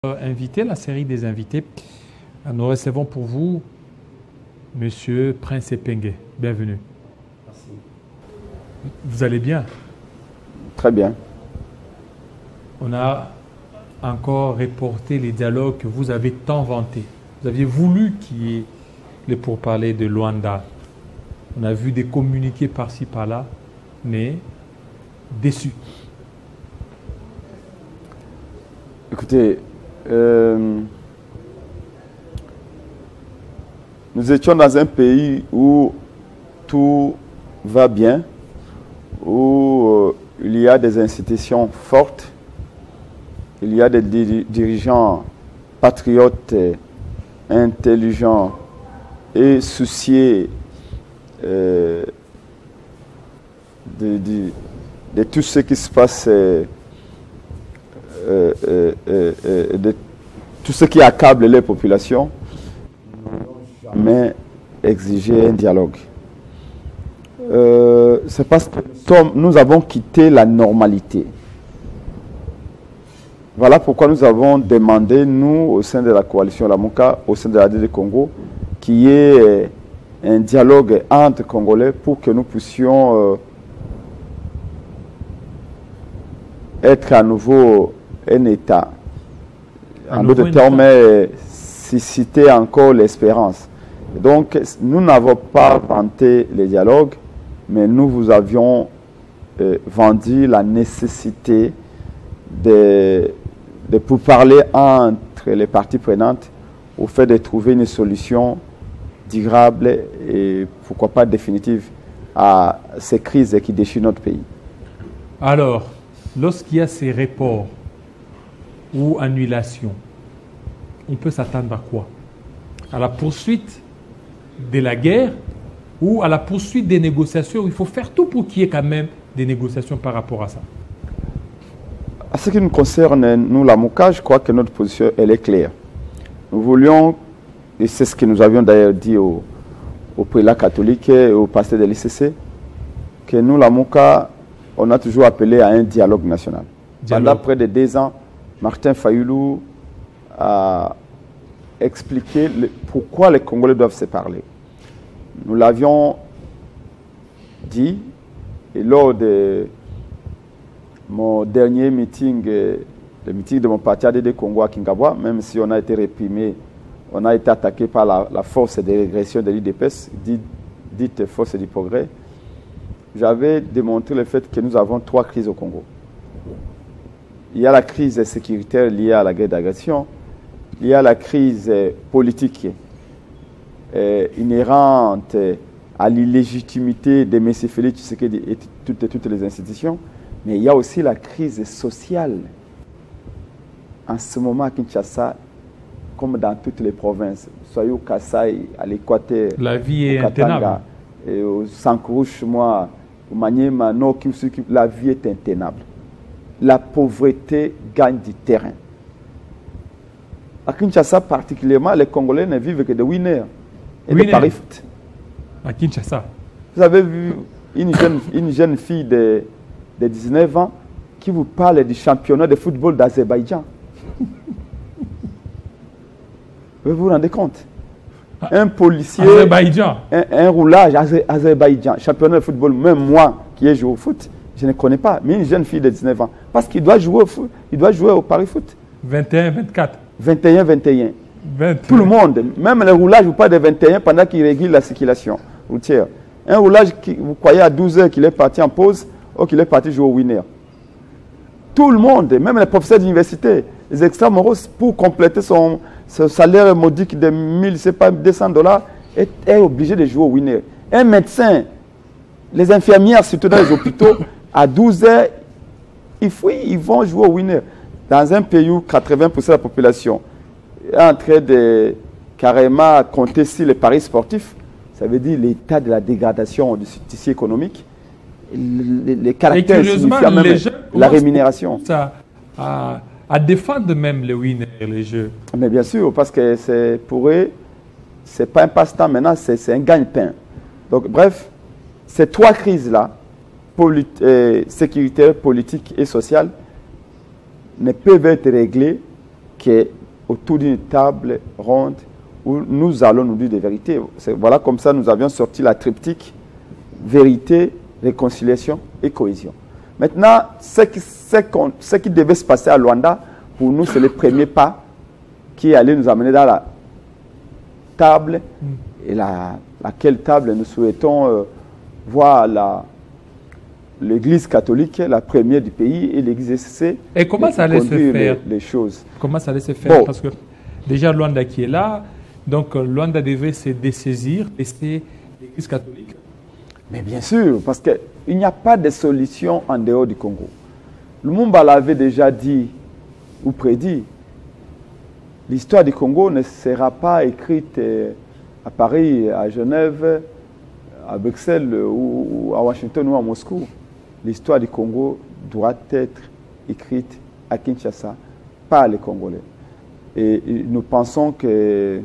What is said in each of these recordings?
Invité, la série des invités. Nous recevons pour vous Monsieur Prince Epengue. Bienvenue. Merci. Vous allez bien? Très bien. On a encore reporté les dialogues que vous avez tant vantés. Vous aviez voulu qu'il y ait les pourparlers de Luanda. On a vu des communiqués par-ci par-là, mais déçus. Écoutez, nous étions dans un pays où tout va bien, où il y a des institutions fortes, il y a des dirigeants patriotes, intelligents et souciés de tout ce qui se passe, de tout ce qui accable les populations, mais exiger un dialogue. C'est parce que nous avons quitté la normalité. Voilà pourquoi nous avons demandé, nous, au sein de la coalition Lamuka, au sein de la DD Congo, qu'il y ait un dialogue entre Congolais pour que nous puissions être à nouveau un État. En d'autres termes, susciter encore l'espérance. Donc, nous n'avons pas vanté les dialogues, mais nous vous avions vendu la nécessité de pourparler entre les parties prenantes au fait de trouver une solution durable et pourquoi pas définitive à ces crises qui déchirent notre pays. Alors, lorsqu'il y a ces reports ou annulations, on peut s'attendre à quoi? À la poursuite de la guerre ou à la poursuite des négociations? Il faut faire tout pour qu'il y ait quand même des négociations par rapport à ça. À ce qui nous concerne, nous, la MOCA, je crois que notre position, elle est claire. Nous voulions, et c'est ce que nous avions d'ailleurs dit au prélat catholique et au pasteur de l'ICC, que nous, la MOCA, on a toujours appelé à un dialogue national. Pendant près de 2 ans, Martin Fayulu a expliqué pourquoi les Congolais doivent se parler. Nous l'avions dit, et lors de mon dernier meeting, le meeting de mon parti ADD Congo à Kingabwa, même si on a été réprimé, on a été attaqué par la force de régression de l'IDPS, dite force du progrès, j'avais démontré le fait que nous avons 3 crises au Congo. Il y a la crise sécuritaire liée à la guerre d'agression, il y a la crise politique inhérente à l'illégitimité de M. Félix Tshisekedi et toutes les institutions, mais il y a aussi la crise sociale. En ce moment à Kinshasa, comme dans toutes les provinces, soit au Kasaï, à l'Équateur, la vie est au Katanga, intenable. et au Sankouche, moi, au Maniema, la vie est intenable. La pauvreté gagne du terrain. À Kinshasa particulièrement, les Congolais ne vivent que de winners et de paris foot. À Kinshasa. Vous avez vu une jeune fille de 19 ans qui vous parle du championnat de football d'Azerbaïdjan. Vous vous rendez compte? Un policier, un roulage Azerbaïdjan, championnat de football, même moi qui ai joué au foot, je ne connais pas, mais une jeune fille de 19 ans, parce qu'il doit jouer au foot, il doit jouer au pari foot. 21, 24. 21, 21. 21. Tout le monde, même le roulage, vous parlez de 21 pendant qu'il régule la circulation routière. Un roulage, vous croyez à 12 heures qu'il est parti en pause, ou qu'il est parti jouer au winner. Tout le monde, même les professeurs d'université, les extramuros, pour compléter son salaire modique de 1200 $, est obligé de jouer au winner. Un médecin, les infirmières, surtout dans les hôpitaux, à 12 heures, ils vont jouer au winner. Dans un pays où 80% de la population est en train de carrément compter sur les paris sportifs, ça veut dire l'état de la dégradation du tissu économique, les caractères signifiant même la rémunération. À défendre même les winners, les jeux. Mais bien sûr, parce que pour eux, ce n'est pas un passe-temps maintenant, c'est un gagne-pain. Donc bref, ces 3 crises-là, sécuritaire, politique et sociale, ne peuvent être réglées qui est autour d'une table ronde où nous allons nous dire des vérités. Voilà comme ça nous avions sorti la triptyque vérité, réconciliation et cohésion. Maintenant, ce qui devait se passer à Luanda, pour nous, c'est le premier pas qui allait nous amener dans la table, et laquelle table nous souhaitons voir l'Église catholique, la première du pays, et l'Église SCC. Et comment ça allait se faire les choses. Comment ça allait se faire? Bon. Parce que déjà Luanda qui est là, donc Luanda devait se dessaisir, tester l'Église catholique. Mais bien sûr, parce qu'il n'y a pas de solution en dehors du Congo. Lumumba l'avait déjà dit ou prédit. L'histoire du Congo ne sera pas écrite à Paris, à Genève, à Bruxelles ou à Washington ou à Moscou. L'histoire du Congo doit être écrite à Kinshasa par les Congolais. Et nous pensons que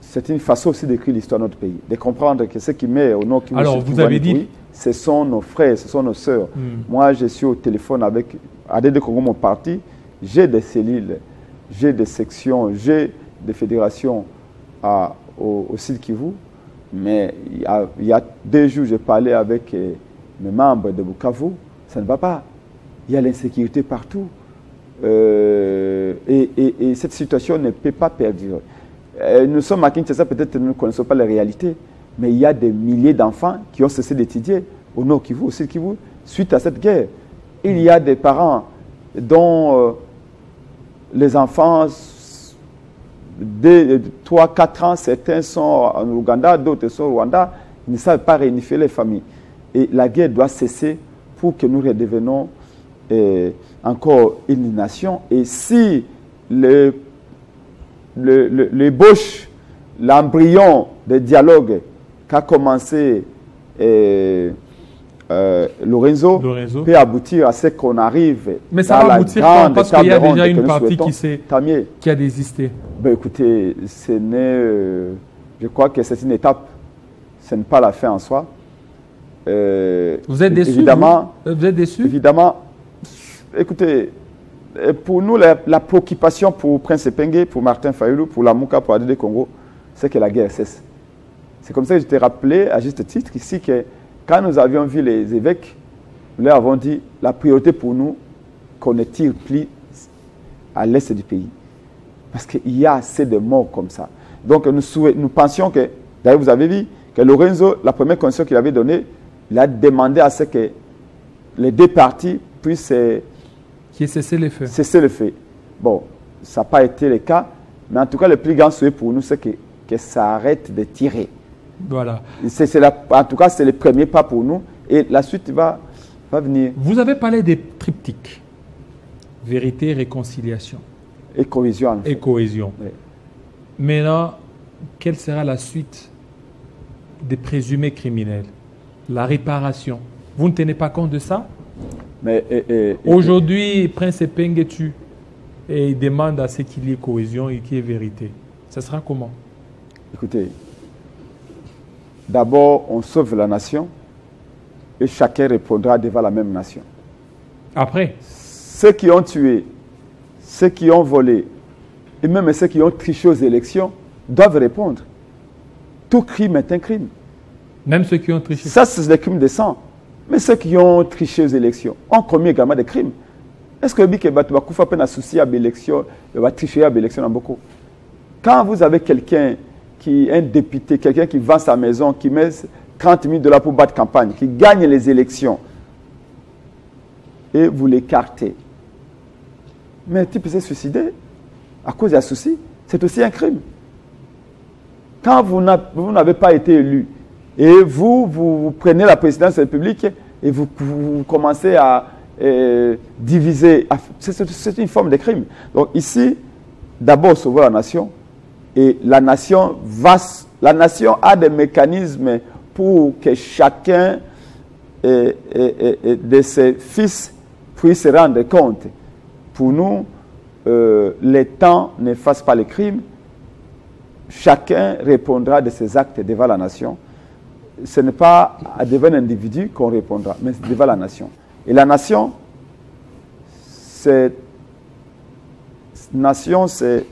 c'est une façon aussi d'écrire l'histoire de notre pays, de comprendre que ce qui met au nom qui Alors, vous avez dit... ce sont nos frères, ce sont nos sœurs. Moi, je suis au téléphone avec ADD Congo, mon parti. J'ai des cellules, j'ai des sections, j'ai des fédérations au Sud Kivu. Mais il y a 2 jours, j'ai parlé avec mes membres de Bukavu. Ça ne va pas. Il y a l'insécurité partout. Et cette situation ne peut pas perdurer. Nous sommes à Kinshasa, peut-être nous ne connaissons pas les réalités, mais il y a des milliers d'enfants qui ont cessé d'étudier au Nord Kivu, au Sud Kivu, suite à cette guerre. Il y a des parents dont les enfants de 3-4 ans, certains sont en Ouganda, d'autres sont au Rwanda, ils ne savent pas réunifier les familles. Et la guerre doit cesser pour que nous redevenons encore une nation. Et si l'ébauche, l'embryon de dialogue qu'a commencé Lorenzo peut aboutir à ce qu'on arrive. Mais ça va aboutir parce qu'il y a déjà une partie qui a désisté. Ben écoutez, je crois que c'est une étape, ce n'est pas la fin en soi. Vous êtes déçu? Évidemment, vous êtes déçu? Évidemment, écoutez, pour nous, la préoccupation pour Prince Epenge, pour Martin Fayulu, pour Lamuka, pour ADD Congo, c'est que la guerre cesse. C'est comme ça que je t'ai rappelé, à juste titre, ici, que quand nous avions vu les évêques, nous leur avons dit, la priorité pour nous, qu'on ne tire plus à l'est du pays. Parce qu'il y a assez de morts comme ça. Donc nous pensions que, d'ailleurs vous avez vu, que Lorenzo, la première condition qu'il avait donnée, il a demandé à ce que les 2 parties puissent cesser le feu. Cesser le feu. Bon, ça n'a pas été le cas, mais en tout cas, le plus grand souhait pour nous, c'est que ça arrête de tirer. Voilà. En tout cas, c'est le premier pas pour nous, et la suite va venir. Vous avez parlé des triptyques. Vérité, réconciliation. Et cohésion. En fait. Et cohésion. Oui. Maintenant, quelle sera la suite des présumés criminels? La réparation. Vous ne tenez pas compte de ça? Aujourd'hui, Prince Epenge tue et il demande à ce qu'il y ait cohésion et qu'il y ait vérité. Ça sera comment? Écoutez, d'abord, on sauve la nation et chacun répondra devant la même nation. Après? Ceux qui ont tué, ceux qui ont volé et même ceux qui ont triché aux élections doivent répondre. Tout crime est un crime. Même ceux qui ont triché? Ça, c'est des crimes de sang. Mais ceux qui ont triché aux élections ont commis également des crimes. Est-ce que tu vas faire un souci à l'élection, va tricher à l'élection dans beaucoup? Quand vous avez quelqu'un qui est un député, quelqu'un qui vend sa maison, qui met 30 000 $ pour battre campagne, qui gagne les élections, et vous l'écartez, mais le type s'est suicidé à cause d'un souci, c'est aussi un crime. Quand vous n'avez pas été élu, et vous prenez la présidence de la République et vous commencez à diviser. C'est une forme de crime. Donc ici, d'abord sauver la nation. Et la nation a des mécanismes pour que chacun de ses fils puisse se rendre compte. Pour nous, les temps n'effacent pas les crimes. Chacun répondra de ses actes devant la nation. Ce n'est pas devant un individu qu'on répondra, mais devant la nation. Et la nation, c'est nation, c'est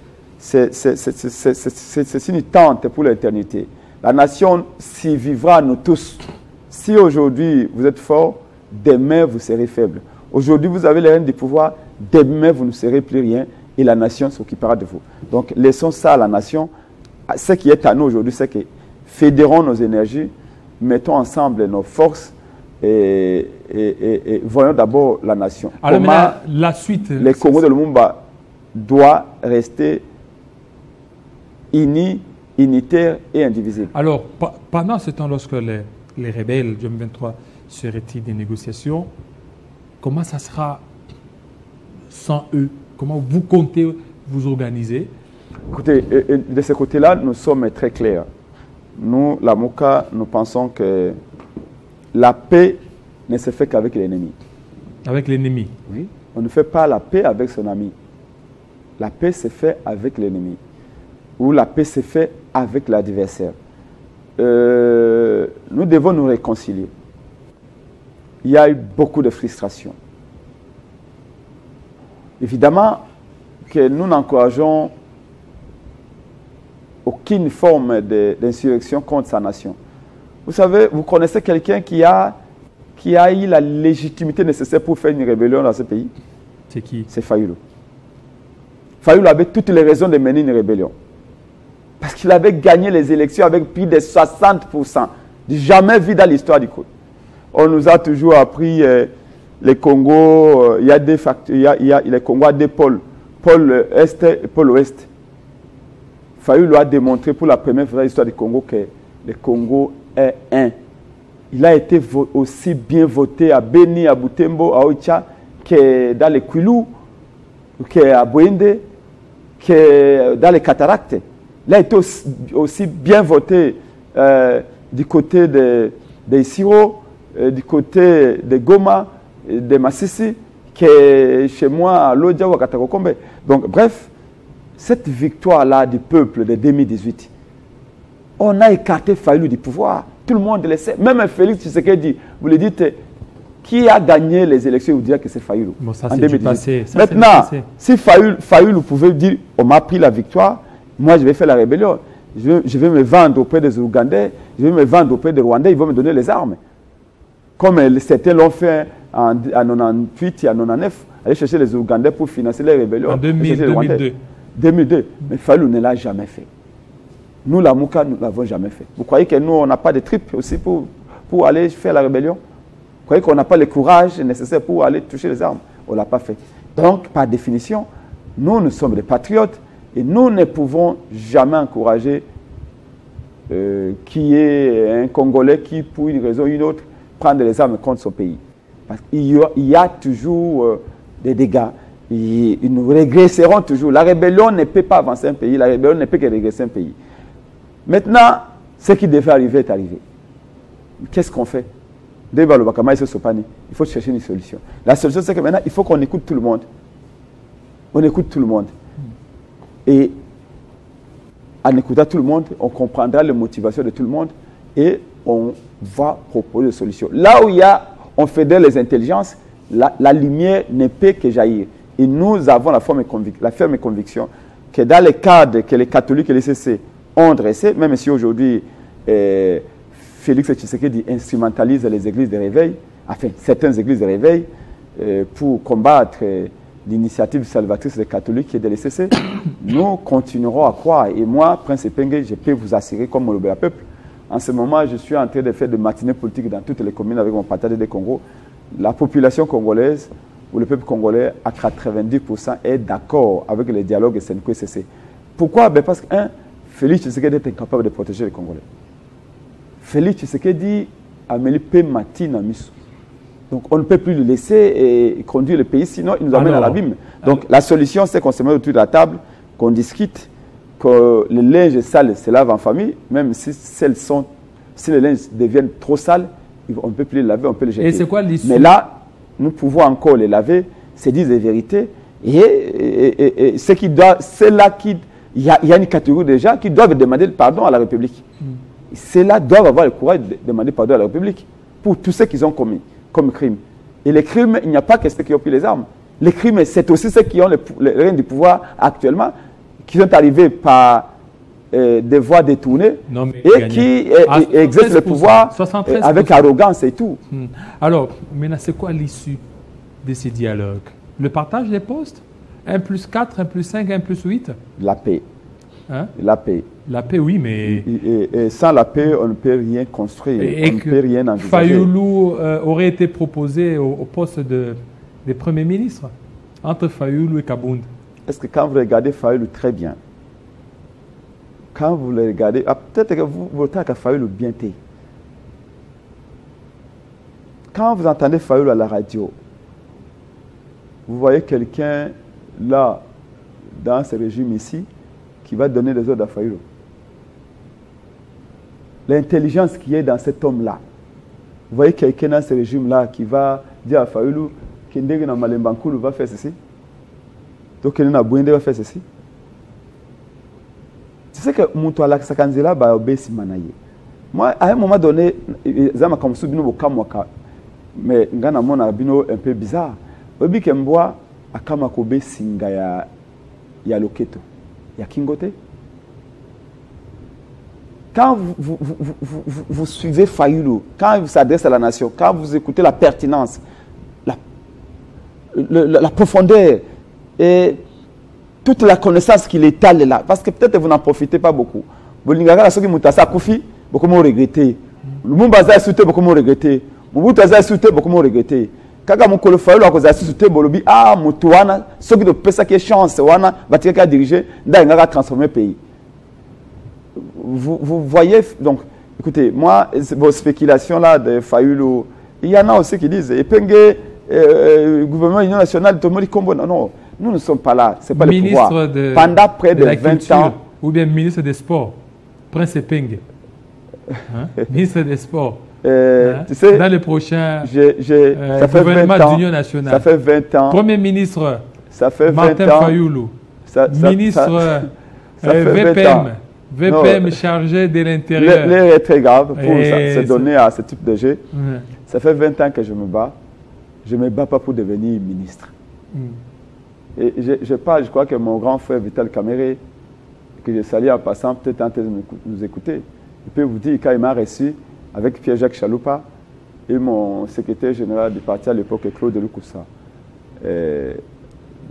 une tente pour l'éternité. La nation s'y vivra, nous tous. Si aujourd'hui vous êtes fort, demain vous serez faible. Aujourd'hui vous avez les rênes du pouvoir, demain vous ne serez plus rien et la nation s'occupera de vous. Donc laissons ça à la nation. Ce qui est à nous aujourd'hui, c'est que fédérons nos énergies, mettons ensemble nos forces et voyons d'abord la nation. Alors maintenant, la suite. Le Congo de Lumumba doit rester uni, unitaire et indivisible. Alors, pendant ce temps, lorsque les rebelles du M23 se retirent des négociations, comment ça sera sans eux? Comment vous comptez vous organiser? Écoutez, de ce côté-là, nous sommes très clairs. Nous, la MOCA, nous pensons que la paix ne se fait qu'avec l'ennemi. Avec l'ennemi? Oui. On ne fait pas la paix avec son ami. La paix se fait avec l'ennemi. Ou la paix se fait avec l'adversaire. Nous devons nous réconcilier. Il y a eu beaucoup de frustration. Évidemment que nous n'encourageons aucune forme d'insurrection contre sa nation. Vous savez, vous connaissez quelqu'un qui a eu la légitimité nécessaire pour faire une rébellion dans ce pays? C'est qui? C'est Fayulu. Fayulu avait toutes les raisons de mener une rébellion. Parce qu'il avait gagné les élections avec plus de 60%. Jamais vu dans l'histoire du Congo. On nous a toujours appris les Congos, il y a des facteurs, les Congos a des pôles, pôle Est et pôle Ouest. Fayulu a démontré pour la première fois dans l'histoire du Congo que le Congo est un. Il a été aussi bien voté à Beni, à Butembo, à Oicha, que dans les Kwilu, qu'à Bwende, que dans les cataractes. Il a été aussi bien voté du côté de Isiro, du côté de Goma, de Massissi, que chez moi à Lodja ou à Katakokombe. Donc, bref, cette victoire-là du peuple de 2018, on a écarté Fayulu du pouvoir. Tout le monde le sait. Même Félix Tshisekedi, vous le dites, qui a gagné les élections, vous direz que c'est Fayulu. Bon, ça, en 2018. Passé. Ça, maintenant, si Fayulu pouvait dire, on m'a pris la victoire, moi je vais faire la rébellion. Je vais me vendre auprès des Ougandais, je vais me vendre auprès des Rwandais, ils vont me donner les armes. Comme certains l'ont fait en 98 et en 99, aller chercher les Ougandais pour financer les rébellions. En 2002. 2002. Mais Fayulu ne l'a jamais fait. Nous, la MOCA, nous ne l'avons jamais fait. Vous croyez que nous, on n'a pas de tripes aussi pour aller faire la rébellion? Vous croyez qu'on n'a pas le courage nécessaire pour aller toucher les armes? On ne l'a pas fait. Donc, par définition, nous sommes des patriotes et nous ne pouvons jamais encourager qu'il y ait un Congolais qui, pour une raison ou une autre, prenne les armes contre son pays. Parce qu'il y a toujours des dégâts. Et nous régresserons toujours. La rébellion ne peut pas avancer un pays. La rébellion ne peut que régresser un pays. Maintenant, ce qui devait arriver est arrivé. Qu'est-ce qu'on fait? Il faut chercher une solution. La solution, c'est que maintenant, il faut qu'on écoute tout le monde. On écoute tout le monde. Et en écoutant tout le monde, on comprendra les motivations de tout le monde et on va proposer des solutions. Là où on fédère les intelligences, la lumière ne peut que jaillir. Et nous avons la ferme conviction que dans les cadres que les catholiques et les CC ont dressés, même si aujourd'hui Félix Tshisekedi instrumentalise les églises de réveil, enfin certaines églises de réveil, pour combattre l'initiative salvatrice des catholiques et des CC, nous continuerons à croire. Et moi, Prince Epenge, je peux vous assurer, comme le peuple, en ce moment, je suis en train de faire des matinées politiques dans toutes les communes avec mon partage des Congo. La population congolaise, ou le peuple congolais, à 90% est d'accord avec le dialogue SNCO-CC. Pourquoi? Parce que, Félix Tshisekedi est incapable de protéger les Congolais. Félix Tshisekedi a mis le paix matin à Misso. Donc on ne peut plus le laisser conduire le pays, sinon il nous amène à l'abîme. Donc la solution, c'est qu'on se met autour de la table, qu'on discute, que le linge sale se lave en famille, même si les linges deviennent trop sales, on ne peut plus les laver, on peut les jeter. Et c'est quoi l'issue? Mais là, nous pouvons encore les laver, se dire des vérités. Et c'est là qu'il y a une catégorie de gens qui doivent demander pardon à la République. Ceux-là doivent avoir le courage de demander pardon à la République pour tout ce qu'ils ont commis comme crime. Et les crimes, il n'y a pas que ceux qui ont pris les armes. Les crimes, c'est aussi ceux qui ont les règnes du pouvoir actuellement, qui sont arrivés par des voies détournées et qui exercent le pouvoir avec arrogance et tout. Alors, maintenant, c'est quoi l'issue de ces dialogues? Le partage des postes? 1 plus 4, 1 plus 5, 1 plus 8? La paix. Hein? La paix. La paix, oui, mais... Et sans la paix, on ne peut rien construire, on ne peut rien envisager. Fayoulou aurait été proposé au poste de Premier ministre, entre Fayoulou et Kabound. Est-ce que quand vous regardez Fayoulou très bien, quand vous le regardez, peut-être que vous votez à Fayoulou bien té. Quand vous entendez Fayoulou à la radio, vous voyez quelqu'un là, dans ce régime ici, qui va donner des ordres à Fayoulou. L'intelligence qui est dans cet homme-là. Vous voyez quelqu'un dans ce régime-là qui va dire à Fayoulou que Ndege Malembankulu va faire ceci. Donc Ndege va faire ceci. Tu sais que Moutoala Sakanzela va obéir Manaye. Moi, à un moment donné, Zama Kamsu Bino Bokamwaka, mais Ngana Mona Bino un peu bizarre. Obi Kemboa, Akamakobe Singa ya Loketo. Ya Kingote. Quand vous suivez Fayoulou, quand il s'adresse à la nation, quand vous écoutez la pertinence, la profondeur et toute la connaissance qu'il étale là, parce que peut-être vous n'en profitez pas beaucoup. Bolingara, ceux qui m'ont Koufi, beaucoup m'ont regretté. Le Mumbaza souté, beaucoup m'ont regretté. Mubutaza souté, beaucoup m'ont regretté. Kaka Mokolo Fayoulou a causé souté, Bolobi, ah, Moutouana, ceux qui ne peuvent pas qu'il chance, Wana, va diriger, n'a transformer le pays. Vous voyez, donc, écoutez, moi, vos spéculations là de Fayoulou, il y en a aussi qui disent, Epenge, gouvernement Union nationale, Tomori Kombo, non, nous ne sommes pas là, ce n'est pas le pouvoir. Pendant près de 20 ans. Ou bien ministre des Sports, Prince Epenge, ministre des Sports. Tu sais, dans le prochain ça fait gouvernement d'Union nationale. Ça fait 20 ans. Premier ministre, ça fait 20 Martin ans. Fayoulou. Ministre VPM chargé de l'intérieur. L'air est très grave pour se donner à ce type de jeu. Ça fait 20 ans que je me bats. Je ne me bats pas pour devenir ministre. Et je parle, je crois que mon grand frère Vital Kamere, que je salue en passant, peut-être en train de nous écouter, il peut vous dire, quand il m'a reçu avec Pierre-Jacques Chaloupa et mon secrétaire général du parti à l'époque, Claude Lukoussa,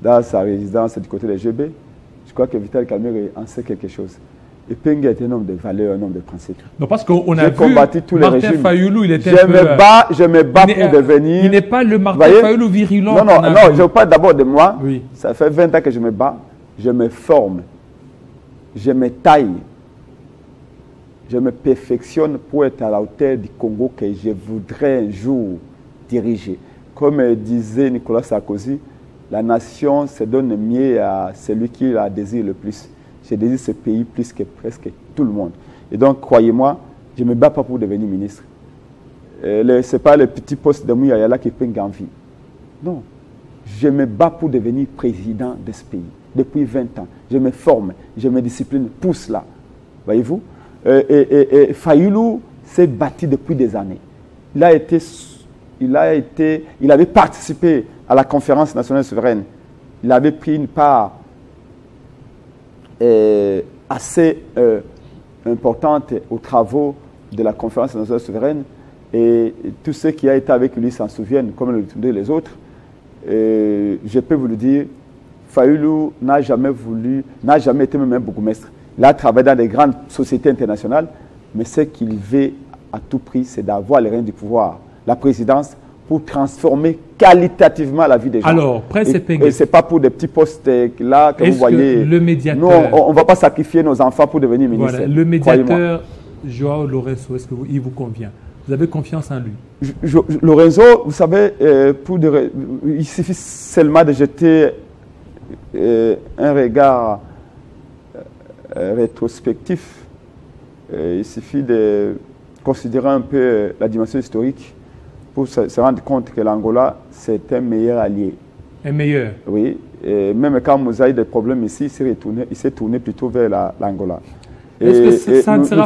dans sa résidence du côté des GB, je crois que Vital Kamere en sait quelque chose. Et Pengue est un homme de valeur, un homme de principe. Non, parce qu'on a vu combattu tous les régimes. Fayoulou, il était je me bats pour devenir... Il n'est pas le Martin Fayoulou virulent. Non, je parle d'abord de moi. Oui. Ça fait 20 ans que je me bats. Je me forme. Je me taille. Je me perfectionne pour être à la hauteur du Congo que je voudrais un jour diriger. Comme disait Nicolas Sarkozy, la nation se donne mieux à celui qui la désire le plus. Je désire ce pays plus que presque tout le monde. Et donc, croyez-moi, je ne me bats pas pour devenir ministre. Ce n'est pas le petit poste de Mouyayala qui peut envie. Non. Je me bats pour devenir président de ce pays. Depuis 20 ans. Je me forme, je me discipline pour cela. Voyez-vous? Et Fayoulou s'est battu depuis des années. Il avait participé à la conférence nationale souveraine. Il avait pris une part assez importante aux travaux de la conférence nationale souveraine. Et tous ceux qui ont été avec lui s'en souviennent, comme les autres. Je peux vous le dire, Fayoulou n'a jamais été même un bourgmestre. Il a travaillé dans des grandes sociétés internationales, mais ce qu'il veut à tout prix, c'est d'avoir les rênes du pouvoir, la présidence, pour transformer qualitativement la vie des gens. Alors, Prince Epenge. Et ce n'est pas pour des petits postes là que vous voyez. Le médiateur, nous, on ne va pas sacrifier nos enfants pour devenir ministre. Voilà, le médiateur, Joao Lourenço, est-ce qu'il vous convient? Vous avez confiance en lui? Lorenzo, vous savez, il suffit seulement de jeter un regard rétrospectif. Il suffit de considérer un peu la dimension historique pour se rendre compte que l'Angola, c'est un meilleur allié. Un meilleur? Oui. Et même quand Moussa a eu des problèmes ici, il s'est tourné plutôt vers l'Angola. Nous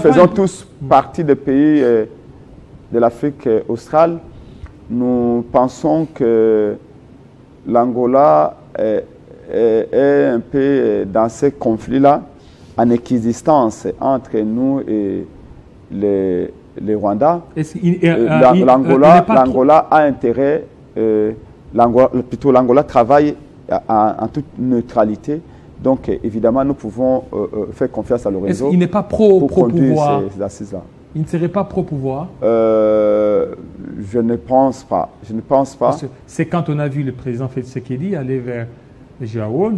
faisons tous partie des pays de l'Afrique australe. Nous pensons que l'Angola est un peu dans ce conflit-là, en équidistance entre nous et les Rwandais. L'Angola a intérêt, l'Angola travaille en toute neutralité. Donc, évidemment, nous pouvons faire confiance à le réseau. Il n'est pas pro-pouvoir. Ces assises-là. Il ne serait pas pro-pouvoir? Je ne pense pas. Je ne pense pas. C'est quand on a vu le président Félix Tshisekedi aller vers Joao,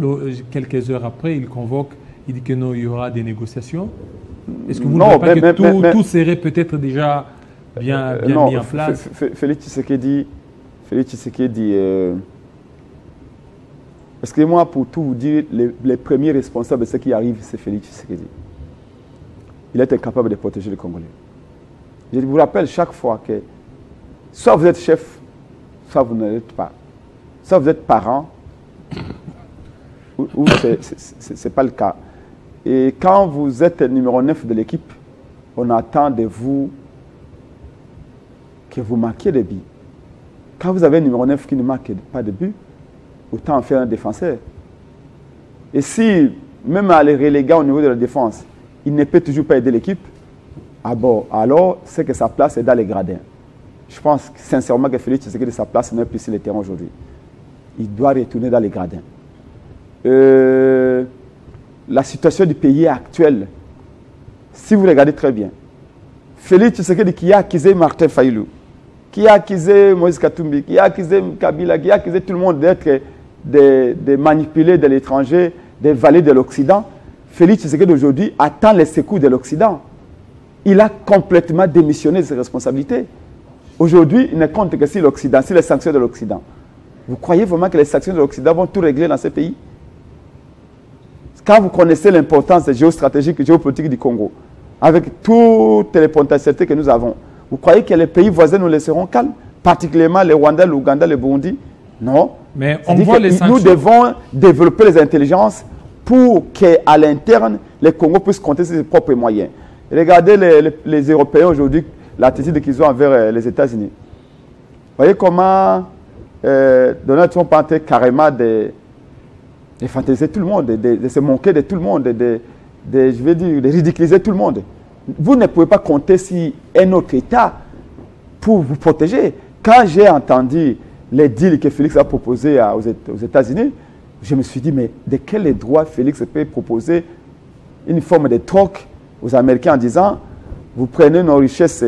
quelques heures après, il convoque, il dit que non, il y aura des négociations. Est-ce que vous ne voyez pas que tout serait peut-être déjà bien mis en place? Félix Tshisekedi, excusez-moi pour tout vous dire, les premiers responsables de ce qui arrive, c'est Félix Tshisekedi. Il est incapable de protéger les Congolais. Je vous rappelle chaque fois que soit vous êtes chef, soit vous ne l'êtes pas. Soit vous êtes parent, ou ce n'est pas le cas. Et quand vous êtes numéro 9 de l'équipe, on attend de vous que vous marquiez des buts. Quand vous avez un numéro 9 qui ne marque pas de buts, autant en faire un défenseur. Et si, même à les reléguer au niveau de la défense, il ne peut toujours pas aider l'équipe, ah bon, alors c'est que sa place est dans les gradins. Je pense sincèrement que Félix Tshisekedi, sa place n'est plus sur le terrain aujourd'hui. Il doit retourner dans les gradins. La situation du pays actuelle, si vous regardez très bien, Félix Tshisekedi qui a accusé Martin Fayulu, qui a accusé Moïse Katumbi, qui a accusé Kabila, qui a accusé tout le monde d'être des manipulés de l'étranger, des valets de l'Occident, Félix Tshisekedi aujourd'hui attend les secours de l'Occident. Il a complètement démissionné de ses responsabilités. Aujourd'hui, il ne compte que sur l'Occident, sur les sanctions de l'Occident. Vous croyez vraiment que les sanctions de l'Occident vont tout régler dans ce pays? Quand vous connaissez l'importance géostratégique et géopolitique du Congo, avec toutes les potentialités que nous avons, vous croyez que les pays voisins nous laisseront calmes? Particulièrement les Rwandais, l'Ouganda, le Burundi? Non. Mais on voit les sanctions. Nous devons développer les intelligences pour qu'à l'interne, les Congos puissent compter sur ses propres moyens. Regardez les Européens aujourd'hui, l'attitude qu'ils ont envers les États-Unis. Vous voyez comment Donald Trump a tenté carrément de fantaisiser tout le monde, de se moquer de tout le monde, je veux dire, de ridiculiser tout le monde. Vous ne pouvez pas compter sur un autre État pour vous protéger. Quand j'ai entendu les deals que Félix a proposés aux États-Unis, je me suis dit, mais de quel droit Félix peut proposer une forme de troc aux Américains en disant, vous prenez nos richesses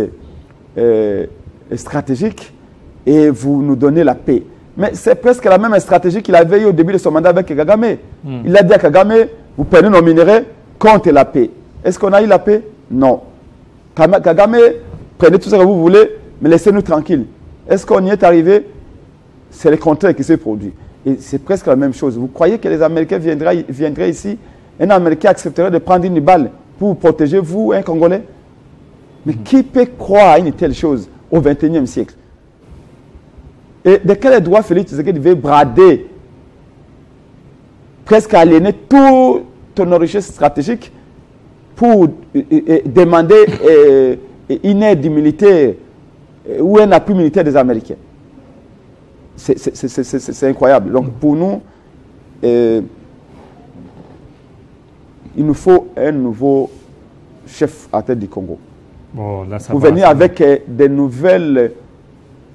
stratégiques et vous nous donnez la paix. Mais c'est presque la même stratégie qu'il avait eu au début de son mandat avec Kagame. Il a dit à Kagame, vous prenez nos minéraux contre la paix. Est-ce qu'on a eu la paix? Non. Kagame, prenez tout ce que vous voulez, mais laissez-nous tranquilles. Est-ce qu'on y est arrivé? C'est le contraire qui s'est produit. Et c'est presque la même chose. Vous croyez que les Américains viendraient ici, un Américain accepterait de prendre une balle pour vous protéger, vous, un Congolais? Mais qui peut croire à une telle chose au XXIe siècle? Et de quel droit Félix Tshisekedi devait brader, presque aliéner toute nos richesses stratégiques pour demander une aide militaire ou un appui militaire des Américains? C'est incroyable. Donc pour nous, il nous faut un nouveau chef à tête du Congo. Bon, là, pour venir avec des nouvelles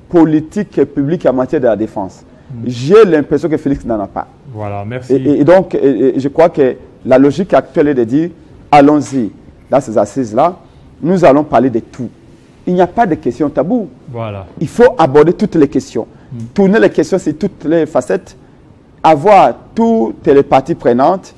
politiques publiques en matière de la défense. J'ai l'impression que Félix n'en a pas. Voilà, merci. Et donc, je crois que la logique actuelle est de dire, allons-y, dans ces assises-là, nous allons parler de tout. Il n'y a pas de questions taboues. Voilà. Il faut aborder toutes les questions. Tourner les questions sur toutes les facettes, avoir toutes les parties prenantes.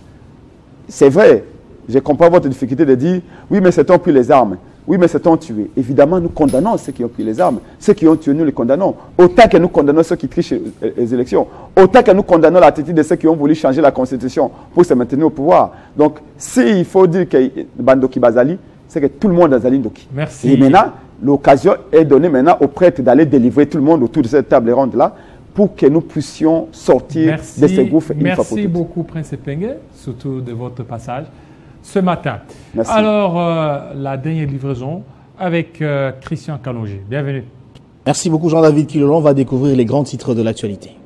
C'est vrai, je comprends votre difficulté de dire, oui, mais c'est-on pris les armes? Oui, mais c'est-on tué? Évidemment, nous condamnons ceux qui ont pris les armes. Ceux qui ont tué, nous les condamnons. Autant que nous condamnons ceux qui trichent les élections. Autant que nous condamnons l'attitude de ceux qui ont voulu changer la Constitution pour se maintenir au pouvoir. Donc, s'il faut dire que Bandoki Bazali, c'est que tout le monde a Zali Ndoki. Merci. Et maintenant, l'occasion est donnée maintenant aux prêtres d'aller délivrer tout le monde autour de cette table ronde-là pour que nous puissions sortir de ces gouffres. Merci beaucoup, Prince Epenge, surtout de votre passage ce matin. Merci. Alors, la dernière livraison avec Christian Kalongé. Bienvenue. Merci beaucoup Jean-David Kilolon. On va découvrir les grands titres de l'actualité.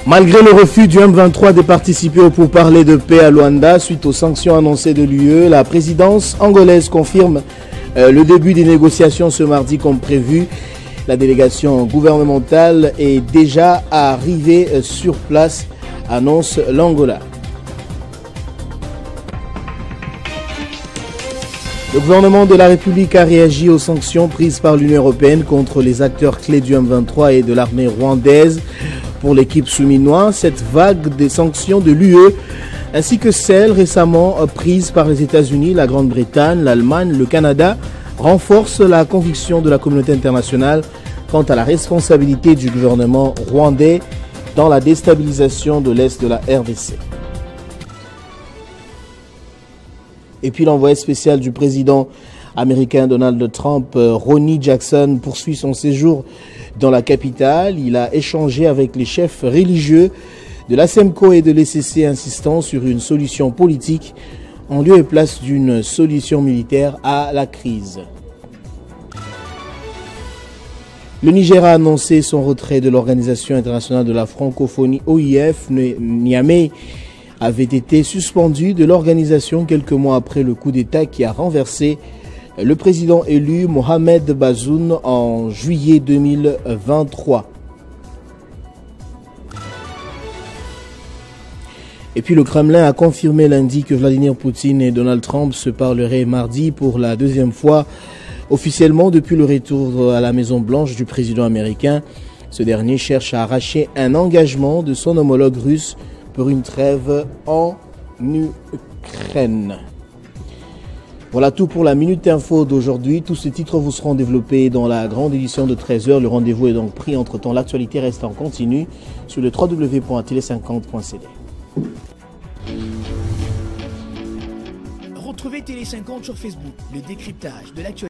Malgré le refus du M23 de participer au pourparlers de paix à Luanda suite aux sanctions annoncées de l'UE, la présidence angolaise confirme le début des négociations ce mardi comme prévu. La délégation gouvernementale est déjà arrivée sur place, annonce l'Angola. Le gouvernement de la République a réagi aux sanctions prises par l'Union européenne contre les acteurs clés du M23 et de l'armée rwandaise. Pour l'équipe souminoise, cette vague des sanctions de l'UE, ainsi que celles récemment prises par les États-Unis, la Grande-Bretagne, l'Allemagne, le Canada, renforcent la conviction de la communauté internationale quant à la responsabilité du gouvernement rwandais dans la déstabilisation de l'Est de la RDC. Et puis l'envoyé spécial du président américain Donald Trump, Ronny Jackson, poursuit son séjour dans la capitale. Il a échangé avec les chefs religieux de l'ASEMCO et de l'ECC, insistant sur une solution politique en lieu et place d'une solution militaire à la crise. Le Niger a annoncé son retrait de l'Organisation internationale de la francophonie OIF. Niamey avait été suspendu de l'organisation quelques mois après le coup d'État qui a renversé le président élu Mohamed Bazoum en juillet 2023. Et puis le Kremlin a confirmé lundi que Vladimir Poutine et Donald Trump se parleraient mardi pour la deuxième fois officiellement depuis le retour à la Maison-Blanche du président américain. Ce dernier cherche à arracher un engagement de son homologue russe pour une trêve en Ukraine. Voilà tout pour la Minute Info d'aujourd'hui. Tous ces titres vous seront développés dans la grande édition de 13h. Le rendez-vous est donc pris. Entre-temps, l'actualité reste en continu sur le www.tele50.cd. Retrouvez Télé 50 sur Facebook, le décryptage de l'actualité.